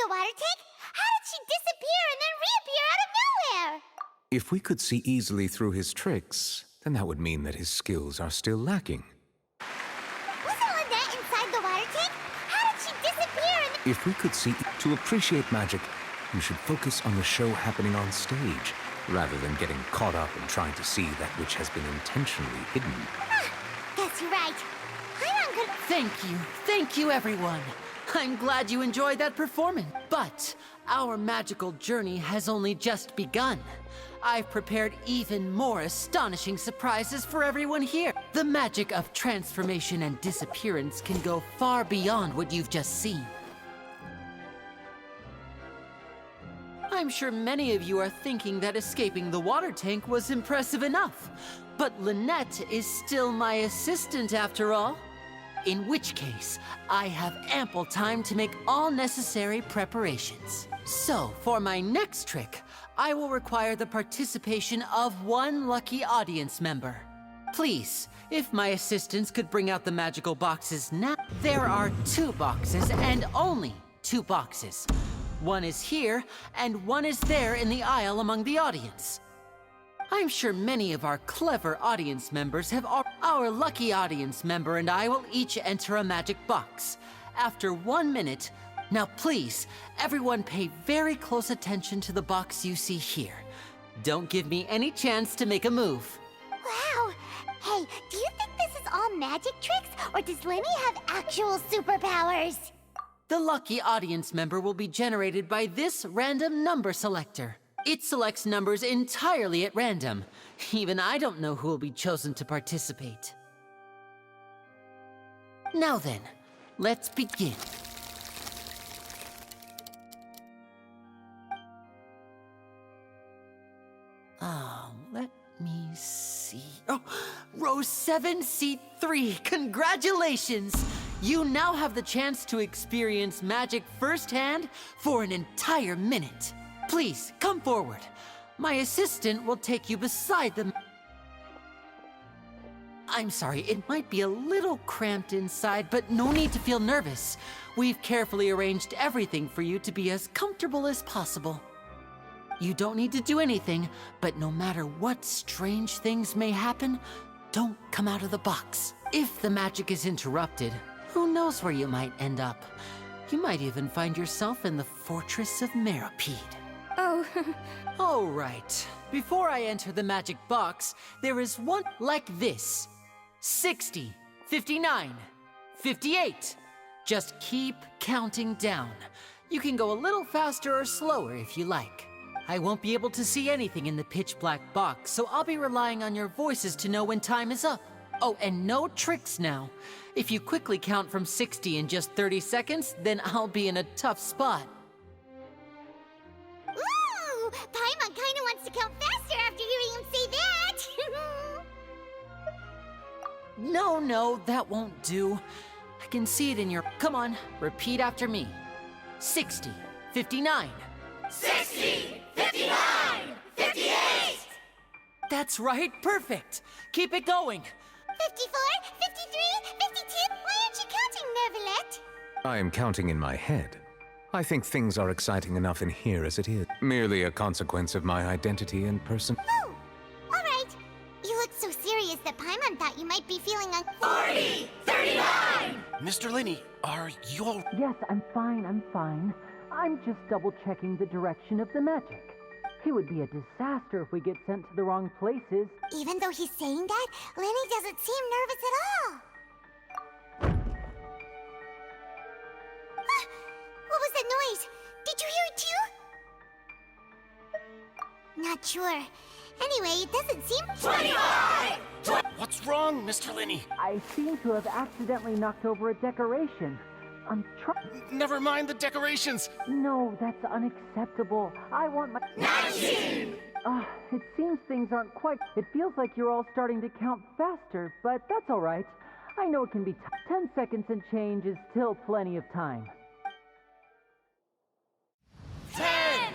the water tank? How did she disappear and then reappear out of nowhere? If we could see easily through his tricks, then that would mean that his skills are still lacking. Wasn't Lynette inside the water tank? How did she disappear and then... If we could see... To appreciate magic, you should focus on the show happening on stage, rather than getting caught up in trying to see that which has been intentionally hidden. Guess you're right. I'm good. Thank you everyone. I'm glad you enjoyed that performance. But our magical journey has only just begun. I've prepared even more astonishing surprises for everyone here. The magic of transformation and disappearance can go far beyond what you've just seen. I'm sure many of you are thinking that escaping the water tank was impressive enough. But Lynette is still my assistant after all. In which case, I have ample time to make all necessary preparations. So, for my next trick, I will require the participation of one lucky audience member. Please, if my assistants could bring out the magical boxes now. There are 2 boxes and only 2 boxes. One is here, and one is there in the aisle among the audience. I'm sure many of our clever audience members have our lucky audience member and I will each enter a magic box. After 1 minute, now please, everyone pay very close attention to the box you see here. Don't give me any chance to make a move. Wow. Hey, do you think this is all magic tricks, or does Lenny have actual superpowers? The lucky audience member will be generated by this random number selector. It selects numbers entirely at random. Even I don't know who will be chosen to participate. Now then, let's begin. Let me see. Oh, row 7, seat 3. Congratulations! You now have the chance to experience magic firsthand for an entire minute. Please, come forward. My assistant will take you beside them. I'm sorry, it might be a little cramped inside, but no need to feel nervous. We've carefully arranged everything for you to be as comfortable as possible. You don't need to do anything, but no matter what strange things may happen, don't come out of the box. If the magic is interrupted, who knows where you might end up? You might even find yourself in the Fortress of Meripede. Oh. All right. Before I enter the magic box, there is one like this. 60, 59, 58. Just keep counting down. You can go a little faster or slower if you like. I won't be able to see anything in the pitch black box, so I'll be relying on your voices to know when time is up. Oh, and no tricks now. If you quickly count from 60 in just 30 seconds, then I'll be in a tough spot. Ooh! Paimon kinda wants to count faster after hearing him say that! No, that won't do. I can see it in your... Come on, repeat after me. 60, 59. 60, 59, 58! That's right, perfect. Keep it going. 54, 53, 52... Why aren't you counting, Nervalette? I am counting in my head. I think things are exciting enough in here as it is. Merely a consequence of my identity and person. Oh! Alright. You look so serious that Paimon thought you might be feeling 40, 39! Mr. Linney, are you all... Yes, I'm fine. I'm just double-checking the direction of the magic. It would be a disaster if we get sent to the wrong places. Even though he's saying that, Lenny doesn't seem nervous at all. What was that noise? Did you hear it too? Not sure. Anyway, it doesn't seem... 25! What's wrong, Mr. Linney? I seem to have accidentally knocked over a decoration. I'm trying... Never mind the decorations! No, that's unacceptable. I want my... 19! It seems things aren't quite... It feels like you're all starting to count faster, but that's all right. I know it can be 10 seconds and change is still plenty of time. 10!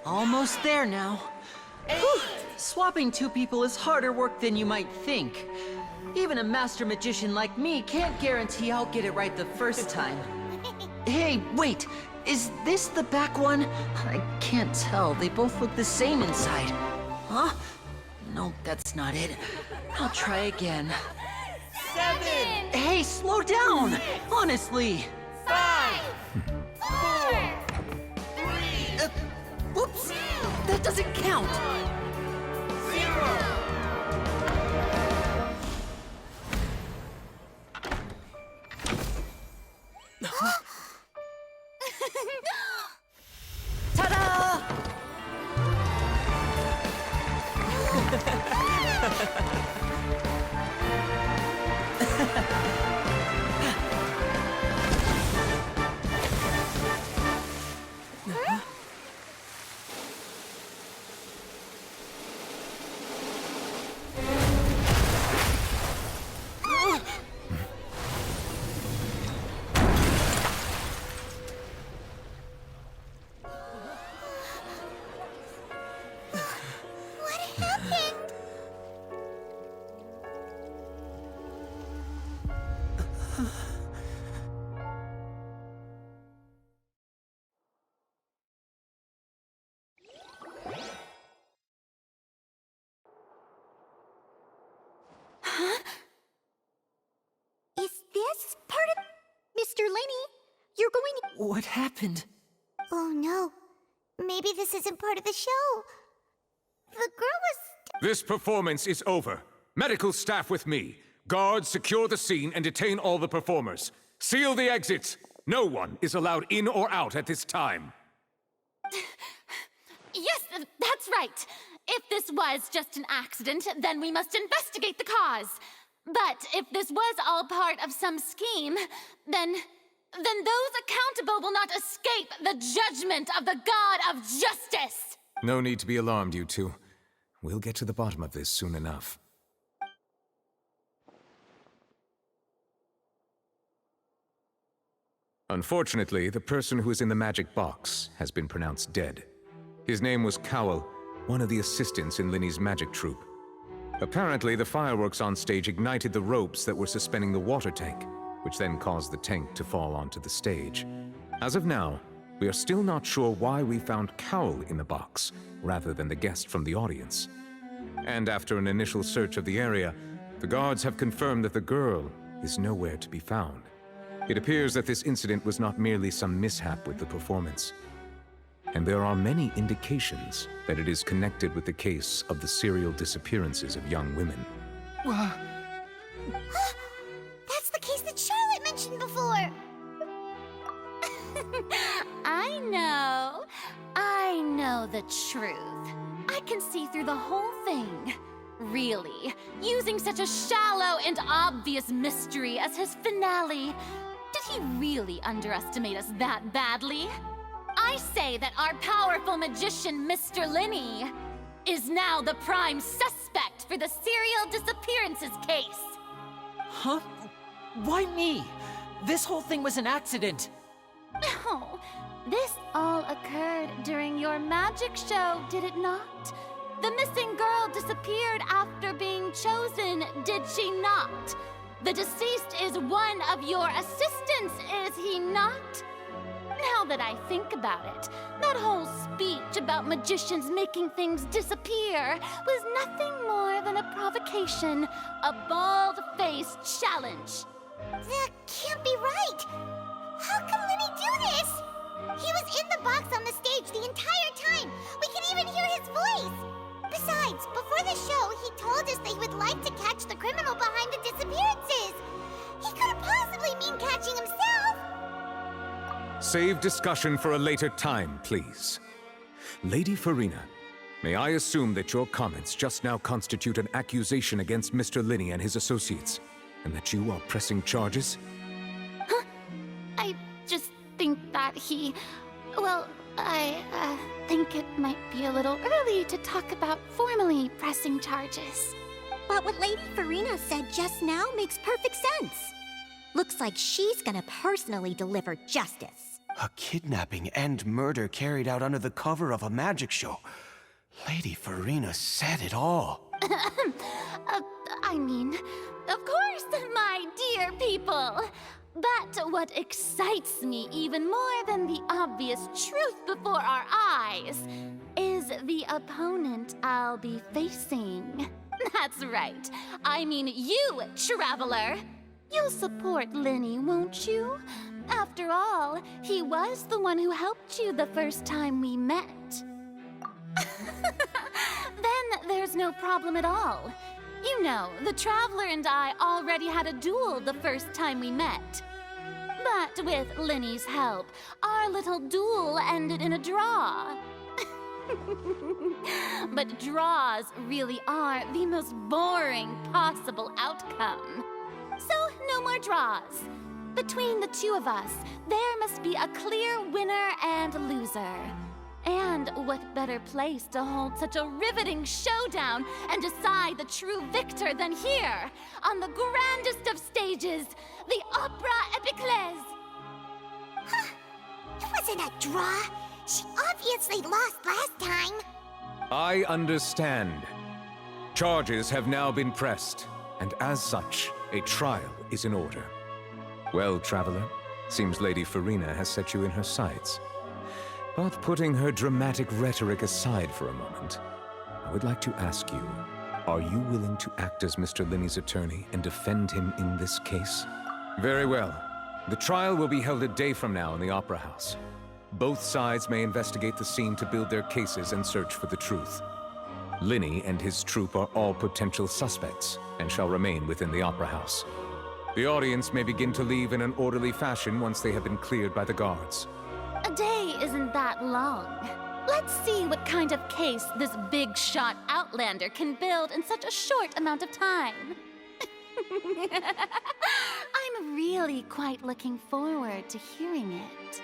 Almost there now. Whew. Swapping 2 people is harder work than you might think. Even a master magician like me can't guarantee I'll get it right the first time. Hey, wait! Is this the back one? I can't tell. They both look the same inside. Huh? No, that's not it. I'll try again. 7, Hey, slow down! Honestly! 5, 4, 3, Whoops! That doesn't count! 0. Ta-da! What happened? Is this part of Mr. Lenny? You're going to... What happened? Oh no. Maybe this isn't part of the show. The girl was... This performance is over. Medical staff with me. Guards, secure the scene and detain all the performers. Seal the exits. No one is allowed in or out at this time. Yes, that's right. If this was just an accident, then we must investigate the cause. But if this was all part of some scheme, then those accountable will not escape the judgment of the God of Justice. No need to be alarmed, you two. We'll get to the bottom of this soon enough. Unfortunately, the person who is in the magic box has been pronounced dead. His name was Cowell, one of the assistants in Linny's magic troupe. Apparently, the fireworks on stage ignited the ropes that were suspending the water tank, which then caused the tank to fall onto the stage. As of now, we are still not sure why we found Cowell in the box, rather than the guest from the audience. And after an initial search of the area, the guards have confirmed that the girl is nowhere to be found. It appears that this incident was not merely some mishap with the performance. And there are many indications that it is connected with the case of the serial disappearances of young women. That's the case that Charlotte mentioned before. I know the truth. I can see through the whole thing. Really, using such a shallow and obvious mystery as his finale. Did he really underestimate us that badly? I say that our powerful magician, Mr. Lenny, is now the prime suspect for the serial disappearances case. Huh? Why me? This whole thing was an accident. Oh, this all occurred during your magic show, did it not? The missing girl disappeared after being chosen, did she not? The deceased is one of your assistants, is he not? Now that I think about it, that whole speech about magicians making things disappear was nothing more than a provocation, a bald-faced challenge. That can't be right. How can Lenny do this? He was in the box on the stage the entire time. We can even hear his voice. Besides, before the show, he told us that he would like to catch the criminal behind the disappearances. He couldn't possibly mean catching himself. Save discussion for a later time, please. Lady Farina, may I assume that your comments just now constitute an accusation against Mr. Lenny and his associates, and that you are pressing charges? I just think that I think it might be a little early to talk about formally pressing charges. But what Lady Farina said just now makes perfect sense. Looks like she's gonna personally deliver justice. A kidnapping and murder carried out under the cover of a magic show. Lady Farina said it all. I mean, of course, my dear people. But what excites me even more than the obvious truth before our eyes is the opponent I'll be facing. That's right. I mean you, Traveler. You'll support Linny, won't you? After all, he was the one who helped you the first time we met. Then there's no problem at all. You know, the Traveler and I already had a duel the first time we met. But with Linny's help, our little duel ended in a draw. But draws really are the most boring possible outcome. So, no more draws. Between the two of us, there must be a clear winner and loser. And what better place to hold such a riveting showdown and decide the true victor than here, on the grandest of stages, the Opera Epiclese. It wasn't a draw. She obviously lost last time. I understand. Charges have now been pressed, and as such, a trial is in order. Well, Traveler, seems Lady Farina has set you in her sights. But putting her dramatic rhetoric aside for a moment, I would like to ask you, are you willing to act as Mr. Linny's attorney and defend him in this case? Very well. The trial will be held a day from now in the Opera House. Both sides may investigate the scene to build their cases and search for the truth. Linny and his troupe are all potential suspects and shall remain within the Opera House. The audience may begin to leave in an orderly fashion once they have been cleared by the guards. A day isn't that long. Let's see what kind of case this big-shot Outlander can build in such a short amount of time. I'm really quite looking forward to hearing it.